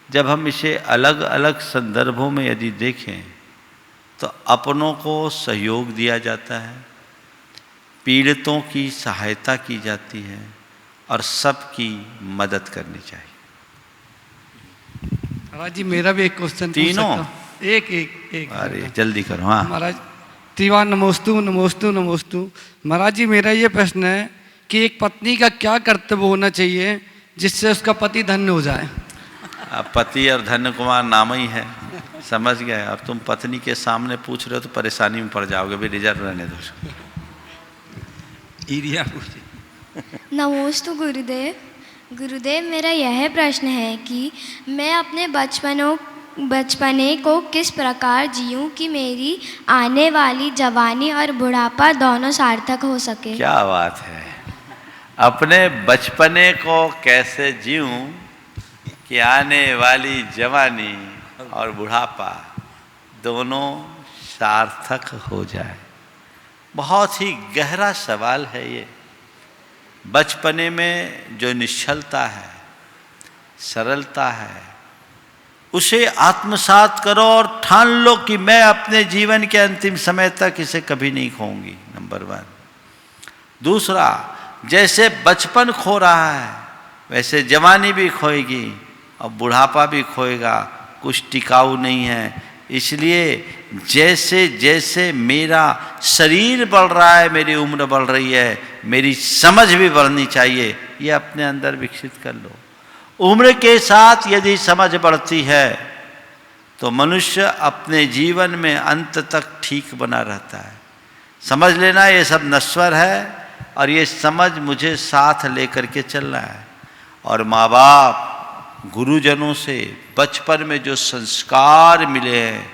जब हम इसे अलग अलग संदर्भों में यदि देखें तो अपनों को सहयोग दिया जाता है, पीड़ितों की सहायता की जाती है और सबकी मदद करनी चाहिए। महाराज जी, मेरा भी एक क्वेश्चन तीनों एक अरे जल्दी करो। हाँ महाराज, त्रिवार नमोस्तु नमोस्तु नमोस्तु। महाराज जी, मेरा ये प्रश्न है कि एक पत्नी का क्या कर्तव्य होना चाहिए जिससे उसका पति धन्य हो जाए? पति और धन्य कुमार नाम ही है, समझ गए। और तुम पत्नी के सामने पूछ रहे हो तो परेशानी में पड़ जाओगे, भी रिजर्व रहने दो। ईरिया पूछे। नमोस्तु गुरुदेव। गुरुदेव, मेरा यह प्रश्न है कि मैं अपने बचपने को किस प्रकार जीऊं कि मेरी आने वाली जवानी और बुढ़ापा दोनों सार्थक हो सके। क्या बात है। अपने बचपने को कैसे जीऊं कि आने वाली जवानी और बुढ़ापा दोनों सार्थक हो जाए। बहुत ही गहरा सवाल है ये। बचपने में जो निश्चलता है, सरलता है, उसे आत्मसात करो और ठान लो कि मैं अपने जीवन के अंतिम समय तक इसे कभी नहीं खोऊंगी, नंबर 1। दूसरा, जैसे बचपन खो रहा है वैसे जवानी भी खोएगी और बुढ़ापा भी खोएगा, कुछ टिकाऊ नहीं है। इसलिए जैसे जैसे मेरा शरीर बढ़ रहा है, मेरी उम्र बढ़ रही है, मेरी समझ भी बढ़नी चाहिए, ये अपने अंदर विकसित कर लो। उम्र के साथ यदि समझ बढ़ती है तो मनुष्य अपने जीवन में अंत तक ठीक बना रहता है। समझ लेना ये सब नश्वर है और ये समझ मुझे साथ लेकर के चलना है। और माँ बाप, गुरुजनों से बचपन में जो संस्कार मिले हैं,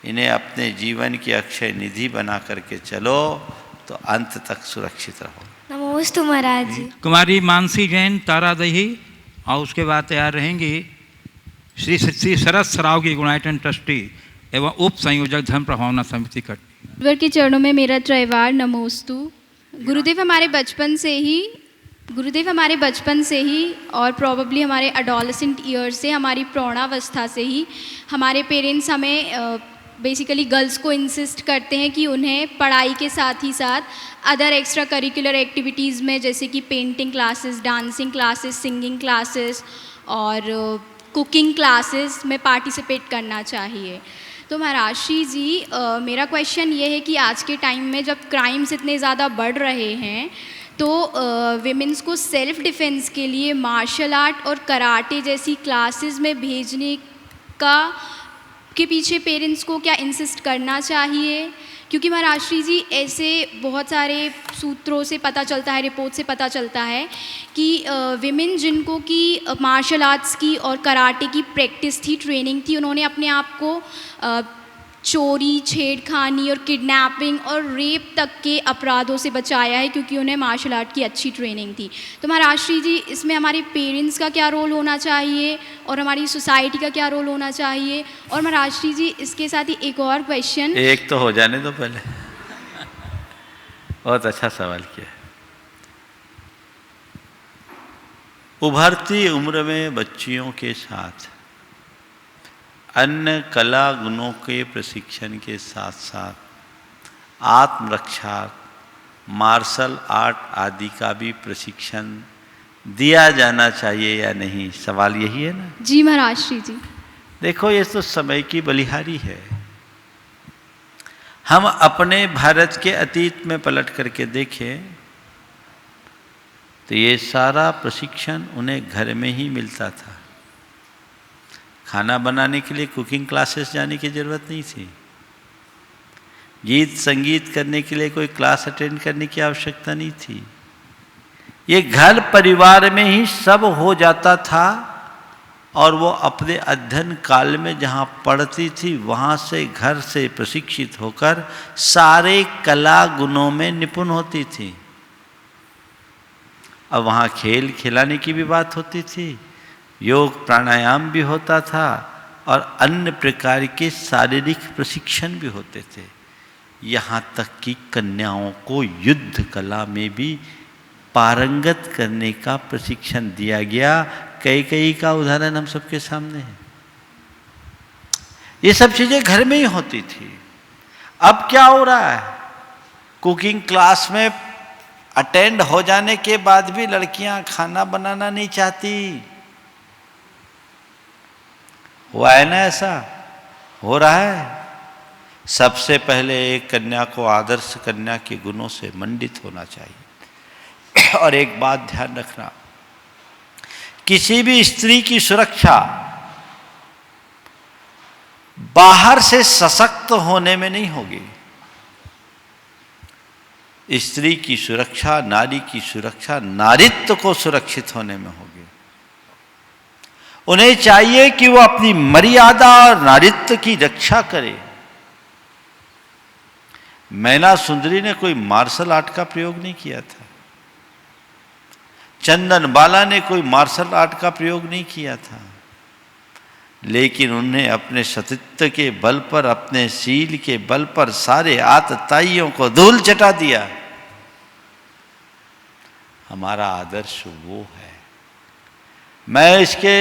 इन्हें अपने जीवन की अक्षय निधि बना करके चलो तो अंत तक सुरक्षित रहो। नमोस्तु महाराज जी। कुमारी मानसी जैन तारादही, और उसके बाद तैयार रहेंगी श्री शरद सराव की गुणाइटन ट्रस्टी एवं उप संयोजक धर्म प्रभावना समिति कटनी। गुरुदेव के चरणों में मेरा त्रैवार नमोस्तु। गुरुदेव, हमारे बचपन से ही और प्रॉबेबली हमारे एडोलेसेंट ईयर से, हमारी प्रौढ़ावस्था से ही हमारे पेरेंट्स हमें बेसिकली गर्ल्स को इंसिस्ट करते हैं कि उन्हें पढ़ाई के साथ ही साथ अदर एक्स्ट्रा करिकुलर एक्टिविटीज़ में, जैसे कि painting classes, dancing classes, singing classes और कुकिंग क्लासेस में पार्टिसिपेट करना चाहिए। तो महाराष्ट्री जी मेरा क्वेश्चन ये है कि आज के टाइम में जब क्राइम्स इतने ज़्यादा बढ़ रहे हैं तो विमेंस को सेल्फ डिफेंस के लिए मार्शल आर्ट और कराटे जैसी क्लासेस में भेजने के पीछे पेरेंट्स को क्या इंसिस्ट करना चाहिए? क्योंकि महाराष्ट्री जी ऐसे बहुत सारे सूत्रों से पता चलता है, रिपोर्ट से पता चलता है कि विमेन जिनको कि मार्शल आर्ट्स की और कराटे की प्रैक्टिस थी, ट्रेनिंग थी, उन्होंने अपने आप को चोरी, छेड़खानी और किडनैपिंग और रेप तक के अपराधों से बचाया है क्योंकि उन्हें मार्शल आर्ट की अच्छी ट्रेनिंग थी। तो महाराष्ट्री जी इसमें हमारे पेरेंट्स का क्या रोल होना चाहिए और हमारी सोसाइटी का क्या रोल होना चाहिए? और महाराष्ट्री जी इसके साथ ही एक और क्वेश्चन। एक तो हो जाने दो पहले। बहुत अच्छा सवाल किया। उभरती उम्र में बच्चियों के साथ अन्य कला गुणों के प्रशिक्षण के साथ साथ आत्मरक्षा, मार्शल आर्ट आदि का भी प्रशिक्षण दिया जाना चाहिए या नहीं, सवाल यही है ना? जी महाराष्ट्री जी। देखो, ये तो समय की बलिहारी है। हम अपने भारत के अतीत में पलट करके देखें तो ये सारा प्रशिक्षण उन्हें घर में ही मिलता था। खाना बनाने के लिए कुकिंग क्लासेस जाने की ज़रूरत नहीं थी। गीत संगीत करने के लिए कोई क्लास अटेंड करने की आवश्यकता नहीं थी। ये घर परिवार में ही सब हो जाता था और वो अपने अध्ययन काल में जहाँ पढ़ती थी वहाँ से, घर से प्रशिक्षित होकर सारे कला गुणों में निपुण होती थी। अब वहाँ खेल खिलाने की भी बात होती थी, योग प्राणायाम भी होता था और अन्य प्रकार के शारीरिक प्रशिक्षण भी होते थे। यहाँ तक कि कन्याओं को युद्ध कला में भी पारंगत करने का प्रशिक्षण दिया गया। कई का उदाहरण हम सबके सामने है। ये सब चीज़ें घर में ही होती थी। अब क्या हो रहा है? कुकिंग क्लास में अटेंड हो जाने के बाद भी लड़कियां खाना बनाना नहीं चाहती। हुआ है ना, ऐसा हो रहा है। सबसे पहले एक कन्या को आदर्श कन्या के गुणों से मंडित होना चाहिए। और एक बात ध्यान रखना, किसी भी स्त्री की सुरक्षा बाहर से सशक्त होने में नहीं होगी। स्त्री की सुरक्षा, नारी की सुरक्षा नारीत्व को सुरक्षित होने में होगी। उन्हें चाहिए कि वो अपनी मर्यादा और नारीत्व की रक्षा करे। मैना सुंदरी ने कोई मार्शल आर्ट का प्रयोग नहीं किया था। चंदन बाला ने कोई मार्शल आर्ट का प्रयोग नहीं किया था, लेकिन उन्हें अपने सतीत्व के बल पर, अपने शील के बल पर सारे आतताइयों को धूल चटा दिया। हमारा आदर्श वो है। मैं इसके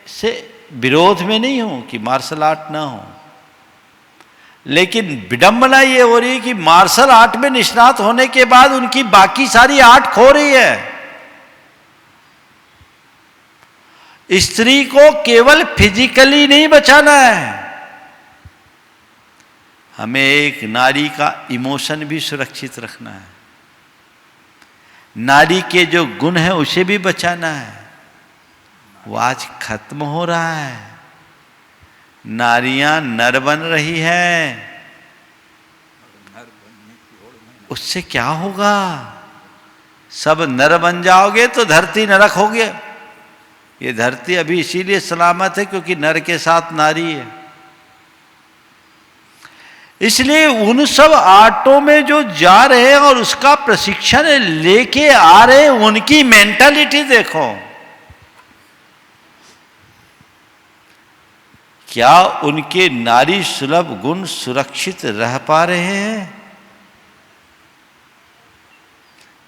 से विरोध में नहीं हूं कि मार्शल आर्ट ना हो, लेकिन विडंबना ये हो रही है कि मार्शल आर्ट में निष्णात होने के बाद उनकी बाकी सारी आर्ट खो रही है। स्त्री को केवल फिजिकली नहीं बचाना है, हमें एक नारी का इमोशन भी सुरक्षित रखना है। नारी के जो गुण है उसे भी बचाना है। वो आज खत्म हो रहा है। नारियां नर बन रही हैं। उससे क्या होगा? सब नर बन जाओगे तो धरती नरक हो गया। ये धरती अभी इसीलिए सलामत है क्योंकि नर के साथ नारी है। इसलिए उन सब आर्टों में जो जा रहे हैं और उसका प्रशिक्षण लेके आ रहे हैं, उनकी मेंटालिटी देखो। क्या उनके नारी सुलभ गुण सुरक्षित रह पा रहे हैं?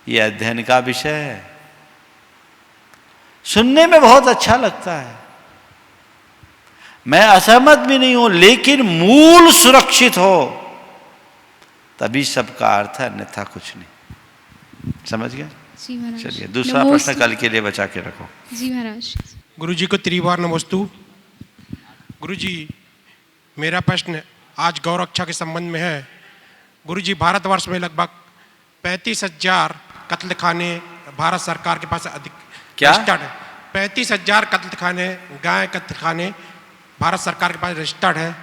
यह अध्ययन का विषय है। सुनने में बहुत अच्छा लगता है, मैं असहमत भी नहीं हूं, लेकिन मूल सुरक्षित हो तभी सबका अर्थ है, अन्यथा कुछ नहीं। समझ गए? जी महाराज। चलिए दूसरा प्रश्न कल के लिए बचा के रखो। जी महाराज। गुरु जी को त्रिवार नमस्तु। गुरु जी, मेरा प्रश्न आज गौ रक्षा के संबंध में है। गुरुजी, भारतवर्ष में लगभग 35,000 कत्लखाने भारत सरकार के पास अधिक क्या? रजिस्टर्ड है। 35,000 कत्लखाने, गाय कत्लखाने भारत सरकार के पास रजिस्टर्ड है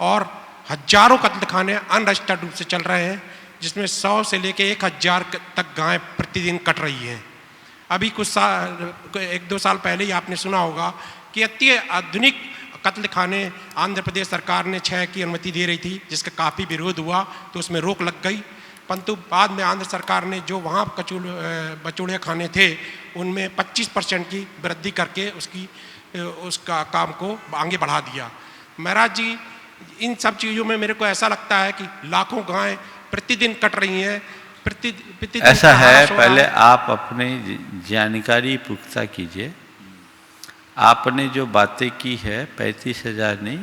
और हजारों कत्लखाने अनरजिस्टर्ड रूप से चल रहे हैं, जिसमें 100 से लेकर 1,000 तक गाय प्रतिदिन कट रही हैं। अभी कुछ साल, 1-2 साल पहले ही आपने सुना होगा कि अति आधुनिक कत्लखाने आंध्र प्रदेश सरकार ने 6 की अनुमति दे रही थी, जिसका काफ़ी विरोध हुआ तो उसमें रोक लग गई। परंतु बाद में आंध्र सरकार ने जो वहाँ बछड़े खाने थे उनमें 25% की वृद्धि करके उसका काम को आगे बढ़ा दिया। महाराज जी, इन सब चीज़ों में मेरे को ऐसा लगता है कि लाखों गायें प्रतिदिन कट रही हैं। प्रतिदिन ऐसा है, पहले आप अपने जानकारी पुख्ता कीजिए। आपने जो बातें की है 35,000 नहीं,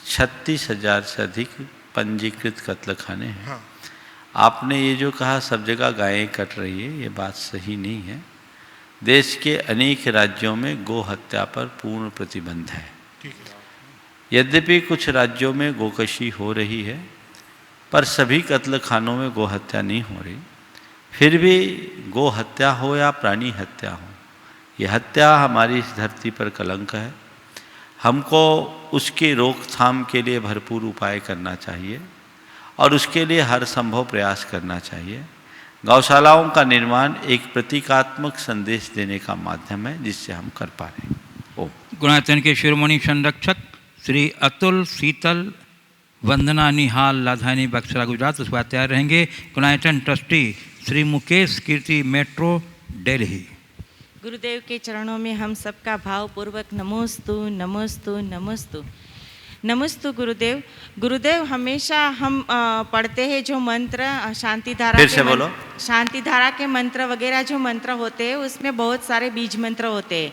36,000 से अधिक पंजीकृत कत्लखाने हैं। हाँ। आपने ये जो कहा सब जगह गायें कट रही है, ये बात सही नहीं है। देश के अनेक राज्यों में गो हत्या पर पूर्ण प्रतिबंध है। यद्यपि कुछ राज्यों में गोकशी हो रही है, पर सभी कत्लखानों में गो हत्या नहीं हो रही। फिर भी गो हत्या हो या प्राणी हत्या हो, यह हत्या हमारी इस धरती पर कलंक है। हमको उसकी रोकथाम के लिए भरपूर उपाय करना चाहिए और उसके लिए हर संभव प्रयास करना चाहिए। गौशालाओं का निर्माण एक प्रतीकात्मक संदेश देने का माध्यम है, जिससे हम कर पा रहे हैं। ओ गुणायतन के शिरोमणि संरक्षक श्री अतुल शीतल वंदना निहाल लाधानी बक्सरा गुजरात उस बात तैयार रहेंगे। गुणायतन ट्रस्टी श्री मुकेश कीर्ति मेट्रो दिल्ली। गुरुदेव के चरणों में हम सबका भावपूर्वक नमोस्तु नमोस्तु नमोस्तु नमोस्तु। गुरुदेव, गुरुदेव हमेशा हम पढ़ते हैं जो मंत्र शांति धारा फिर से बोलो। शांति धारा के मंत्र वगैरह जो मंत्र होते हैं उसमें बहुत सारे बीज मंत्र होते हैं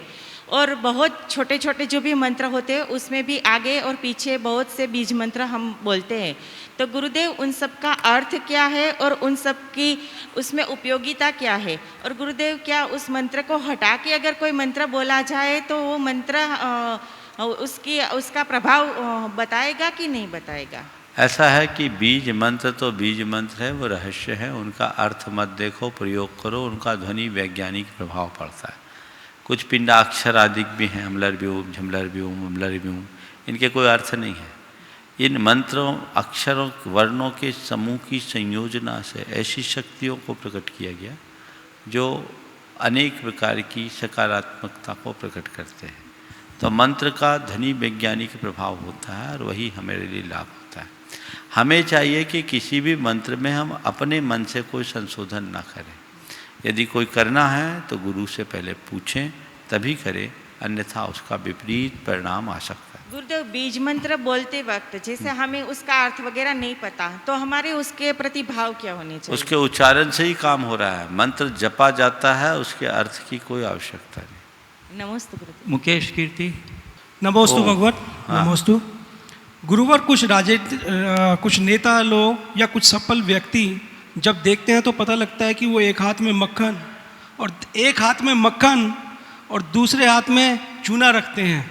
और बहुत छोटे छोटे जो भी मंत्र होते हैं उसमें भी आगे और पीछे बहुत से बीज मंत्र हम बोलते हैं। तो गुरुदेव, उन सब का अर्थ क्या है और उन सब की उसमें उपयोगिता क्या है? और गुरुदेव, क्या उस मंत्र को हटा के अगर कोई मंत्र बोला जाए तो वो मंत्र उसका प्रभाव बताएगा कि नहीं बताएगा? ऐसा है कि बीज मंत्र तो बीज मंत्र है, वो रहस्य है। उनका अर्थ मत देखो, प्रयोग करो। उनका ध्वनि वैज्ञानिक प्रभाव पड़ता है। कुछ पिंडाक्षर आदि भी हैं, अम्लर भी ओम, झमलर भी ओम, अम्लर भी ओम, इनके कोई अर्थ नहीं है। इन मंत्रों, अक्षरों, वर्णों के समूह की संयोजना से ऐसी शक्तियों को प्रकट किया गया जो अनेक प्रकार की सकारात्मकता को प्रकट करते हैं। तो मंत्र का ध्वनि वैज्ञानिक प्रभाव होता है और वही हमारे लिए लाभ होता है। हमें चाहिए कि किसी भी मंत्र में हम अपने मन से कोई संशोधन ना करें। यदि कोई करना है तो गुरु से पहले पूछें, तभी करें, अन्यथा उसका विपरीत परिणाम आ सकता है। गुरुदेव, बीज मंत्र बोलते वक्त जैसे हमें उसका अर्थ वगैरह नहीं पता, तो हमारे उसके प्रति भाव क्या होने चाहिए? उसके उच्चारण से ही काम हो रहा है। मंत्र जपा जाता है, उसके अर्थ की कोई आवश्यकता नहीं। नमस्ते गुरुदेव। मुकेश कीर्ति। नमोस्तु भगवत। हाँ। नमोस्तु गुरुवर। कुछ नेता लोग या कुछ सफल व्यक्ति जब देखते हैं तो पता लगता है कि वो एक हाथ में मक्खन और दूसरे हाथ में चूना रखते हैं।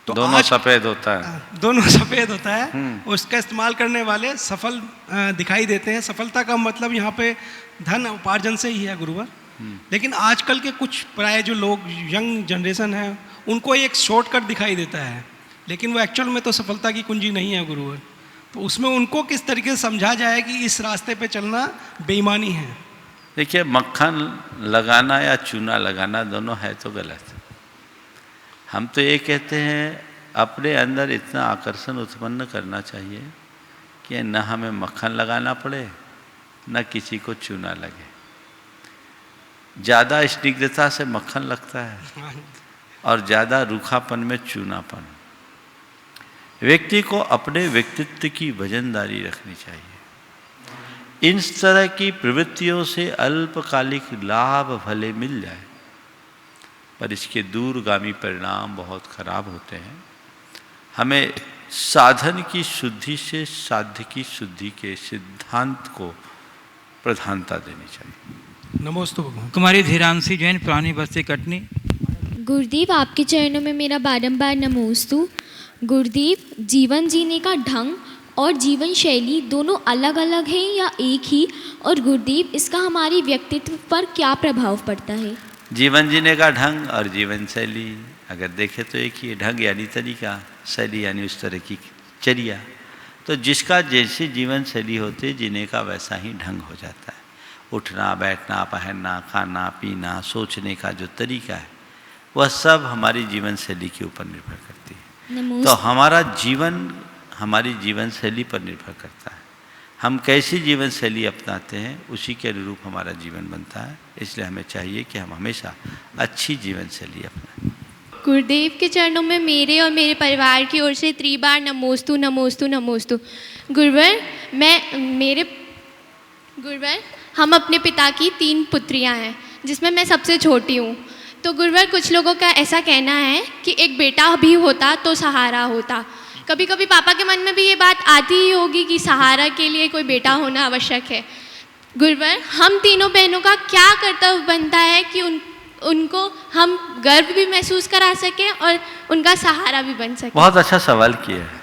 तो दोनों सफ़ेद होता है। दोनों सफ़ेद होता है। उसका इस्तेमाल करने वाले सफल दिखाई देते हैं। सफलता का मतलब यहाँ पे धन उपार्जन से ही है गुरुवर। लेकिन आजकल के कुछ प्राय जो लोग, यंग जनरेशन है, उनको एक शॉर्टकट दिखाई देता है, लेकिन वो एक्चुअल में तो सफलता की कुंजी नहीं है गुरुवर। तो उसमें उनको किस तरीके से समझा जाए कि इस रास्ते पे चलना बेईमानी है? देखिए, मक्खन लगाना या चूना लगाना दोनों है तो गलत। हम तो ये कहते हैं अपने अंदर इतना आकर्षण उत्पन्न करना चाहिए कि न हमें मक्खन लगाना पड़े न किसी को चूना लगे। ज़्यादा स्निग्धता से मक्खन लगता है और ज़्यादा रूखापन में चूनापन। व्यक्ति को अपने व्यक्तित्व की वजनदारी रखनी चाहिए। इन तरह की प्रवृत्तियों से अल्पकालिक लाभ भले मिल जाए, पर इसके दूरगामी परिणाम बहुत खराब होते हैं। हमें साधन की शुद्धि से साध्य की शुद्धि के सिद्धांत को प्रधानता देनी चाहिए। नमोस्तु। कुमारी धीरांशी जैन, पुरानी बस्ती कटनी। गुरुदेव, आपके चरणों में मेरा बारंबार नमोस्तु। गुरुदेव, जीवन जीने का ढंग और जीवन शैली दोनों अलग अलग हैं या एक ही? और गुरुदेव, इसका हमारी व्यक्तित्व पर क्या प्रभाव पड़ता है? जीवन जीने का ढंग और जीवन शैली अगर देखें तो एक ही है। ढंग यानी तरीका, शैली यानी उस तरह की चर्या। तो जिसका जैसी जीवन शैली होती है जीने का वैसा ही ढंग हो जाता है। उठना, बैठना, पहनना, खाना, पीना, सोचने का जो तरीका है वह सब हमारी जीवन शैली के ऊपर निर्भर करती है। तो हमारा जीवन हमारी जीवन शैली पर निर्भर करता है। हम कैसी जीवन शैली अपनाते हैं उसी के अनुरूप हमारा जीवन बनता है। इसलिए हमें चाहिए कि हम हमेशा अच्छी जीवन शैली अपनाएं। गुरुदेव के चरणों में मेरे और मेरे परिवार की ओर से त्रिबार नमोस्तु नमोस्तु नमोस्तु। गुरुवर, गुरुवर, हम अपने पिता की 3 पुत्रियां हैं जिसमें मैं सबसे छोटी हूँ। तो गुरुवर, कुछ लोगों का ऐसा कहना है कि एक बेटा भी होता तो सहारा होता। कभी कभी पापा के मन में भी ये बात आती ही होगी कि सहारा के लिए कोई बेटा होना आवश्यक है। गुरुवर, हम तीनों बहनों का क्या कर्तव्य बनता है कि उनको हम गर्व भी महसूस करा सकें और उनका सहारा भी बन सकें? बहुत अच्छा सवाल किया है।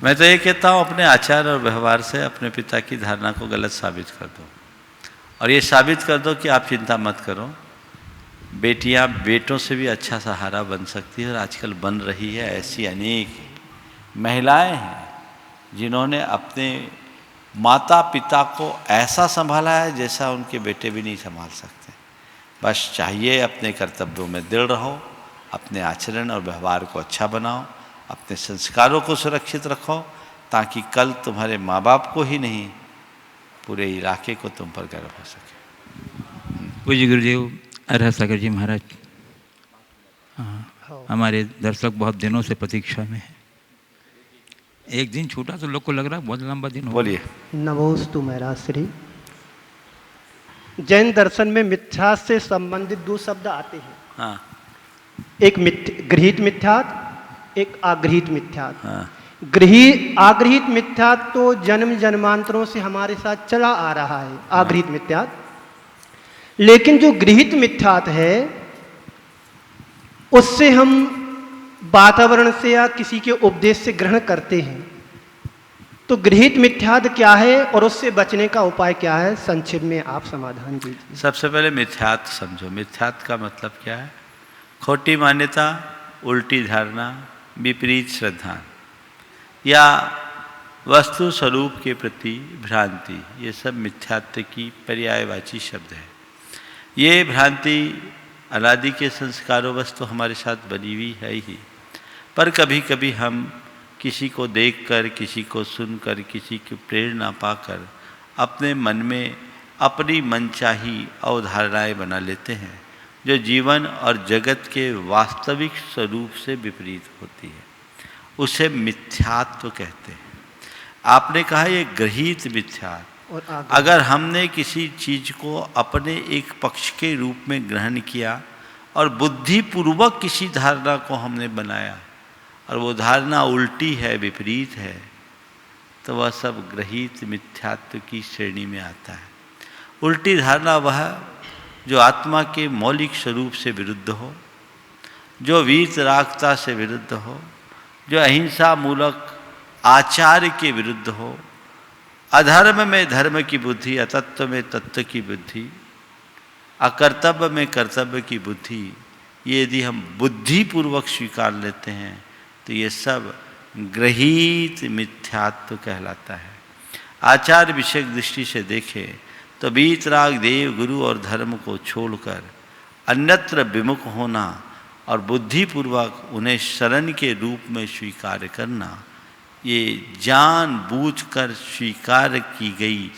मैं तो ये कहता हूँ अपने आचार और व्यवहार से अपने पिता की धारणा को गलत साबित कर दो और ये साबित कर दो कि आप चिंता मत करो, बेटियां बेटों से भी अच्छा सहारा बन सकती है। और आजकल बन रही है। ऐसी अनेक महिलाएं हैं जिन्होंने अपने माता पिता को ऐसा संभाला है जैसा उनके बेटे भी नहीं संभाल सकते। बस चाहिए अपने कर्तव्यों में दृढ़ रहो, अपने आचरण और व्यवहार को अच्छा बनाओ, अपने संस्कारों को सुरक्षित रखो ताकि कल तुम्हारे माँ बाप को ही नहीं पूरे इलाके को तुम पर गर्व हो सके। पूज्य गुरुदेव अरहत सागर जी महाराज, हमारे दर्शक बहुत दिनों से प्रतीक्षा में है। एक दिन छूटा तो लोग को लग रहा है बहुत लंबा दिन हो। बोलिए। नमोस्तु महाराज श्री। जैन दर्शन में मिथ्या से संबंधित 2 शब्द आते हैं। हाँ। एक गृहीत मिथ्यात्, एक आगृहीत मिथ्यात्। हाँ। आगृहीत मिथ्यात् तो जन्म जन्मांतरों से हमारे साथ चला आ रहा है, आगृहीत मिथ्यात्। लेकिन जो गृहीत मिथ्यात् है उससे हम वातावरण से या किसी के उपदेश से ग्रहण करते हैं। तो गृहीत मिथ्यात् क्या है और उससे बचने का उपाय क्या है, संक्षेप में आप समाधान दीजिए। सबसे पहले मिथ्यात् समझो। मिथ्यात् का मतलब क्या है? खोटी मान्यता, उल्टी धारणा, विपरीत श्रद्धा या वस्तु स्वरूप के प्रति भ्रांति, ये सब मिथ्यात्व की पर्यायवाची शब्द है। ये भ्रांति अनादि के संस्कारों वस्तु हमारे साथ बनी हुई है ही, पर कभी कभी हम किसी को देखकर, किसी को सुनकर, किसी की प्रेरणा पाकर अपने मन में अपनी मनचाही अवधारणाएं बना लेते हैं जो जीवन और जगत के वास्तविक स्वरूप से विपरीत होती है। उसे मिथ्यात्व कहते हैं। आपने कहा ये गृहीत मिथ्यात्व। अगर हमने किसी चीज को अपने एक पक्ष के रूप में ग्रहण किया और बुद्धिपूर्वक किसी धारणा को हमने बनाया और वो धारणा उल्टी है, विपरीत है, तो वह सब गृहीत मिथ्यात्व की श्रेणी में आता है। उल्टी धारणा वह जो आत्मा के मौलिक स्वरूप से विरुद्ध हो, जो वीतरागता से विरुद्ध हो, जो अहिंसा मूलक आचार्य के विरुद्ध हो, अधर्म में धर्म की बुद्धि, अतत्व में तत्व की बुद्धि, अकर्तव्य में कर्तव्य की बुद्धि, ये यदि हम बुद्धिपूर्वक स्वीकार लेते हैं तो ये सब गृहीत मिथ्यात्व कहलाता है। आचार विषयक दृष्टि से देखें तो वीतराग, देव, गुरु और धर्म को छोड़कर अन्यत्र विमुख होना और बुद्धिपूर्वक उन्हें शरण के रूप में स्वीकार करना, ये जानबूझकर स्वीकार की गई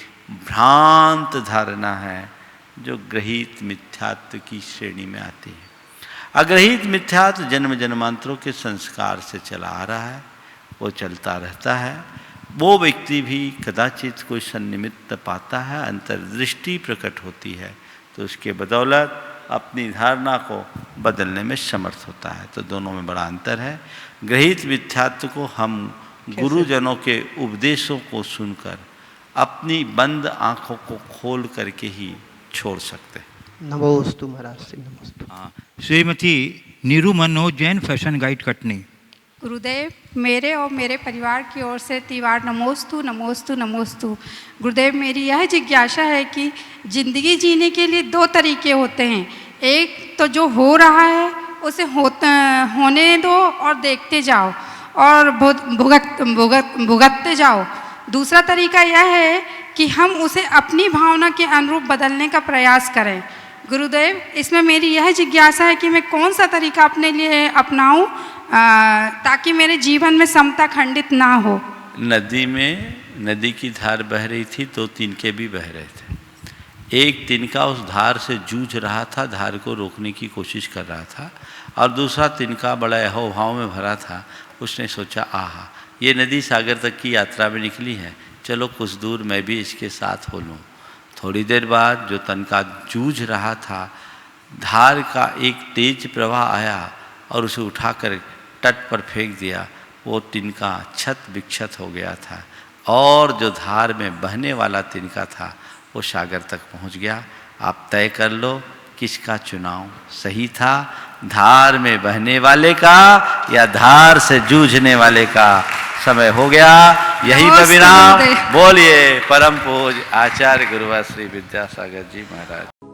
भ्रांत धारणा है जो गृहीत मिथ्यात्व की श्रेणी में आती है। अग्रहीत मिथ्यात्व जन्म जन्मांतरों के संस्कार से चला आ रहा है, वो चलता रहता है। वो व्यक्ति भी कदाचित कोई सन्निमित्त पाता है, अंतर्दृष्टि प्रकट होती है, तो उसके बदौलत अपनी धारणा को बदलने में समर्थ होता है। तो दोनों में बड़ा अंतर है। गृहीत मिथ्यात्व को हम गुरुजनों के उपदेशों को सुनकर अपनी बंद आंखों को खोल करके ही छोड़ सकते हैं। नमोस्तु महाराज, नमोस्तु। Shrimati Neeru Manoj Jain, fashion guide Katni. गुरुदेव, मेरे और मेरे परिवार की ओर से त्रिवार नमोस्तु नमोस्तु नमोस्तु। गुरुदेव, मेरी यह जिज्ञासा है कि ज़िंदगी जीने के लिए दो तरीके होते हैं। एक तो जो हो रहा है उसे होने दो और देखते जाओ और भुगतते जाओ। दूसरा तरीका यह है कि हम उसे अपनी भावना के अनुरूप बदलने का प्रयास करें। गुरुदेव, इसमें मेरी यह जिज्ञासा है कि मैं कौन सा तरीका अपने लिए अपनाऊं ताकि मेरे जीवन में समता खंडित ना हो। नदी में नदी की धार बह रही थी, दो तिनके भी बह रहे थे। एक तिनका उस धार से जूझ रहा था, धार को रोकने की कोशिश कर रहा था, और दूसरा तिनका बड़ा अहोभाव में भरा था। उसने सोचा, आहा, ये नदी सागर तक की यात्रा में निकली है, चलो कुछ दूर मैं भी इसके साथ हो लूँ। थोड़ी देर बाद जो तिनका जूझ रहा था, धार का एक तेज प्रवाह आया और उसे उठाकर तट पर फेंक दिया। वो तिनका छत विक्षत हो गया था और जो धार में बहने वाला तिनका था वो सागर तक पहुंच गया। आप तय कर लो किसका चुनाव सही था, धार में बहने वाले का या धार से जूझने वाले का। समय हो गया, यही परिणाम। बोलिए परम पूज्य आचार्य गुरुवर श्री विद्यासागर जी महाराज।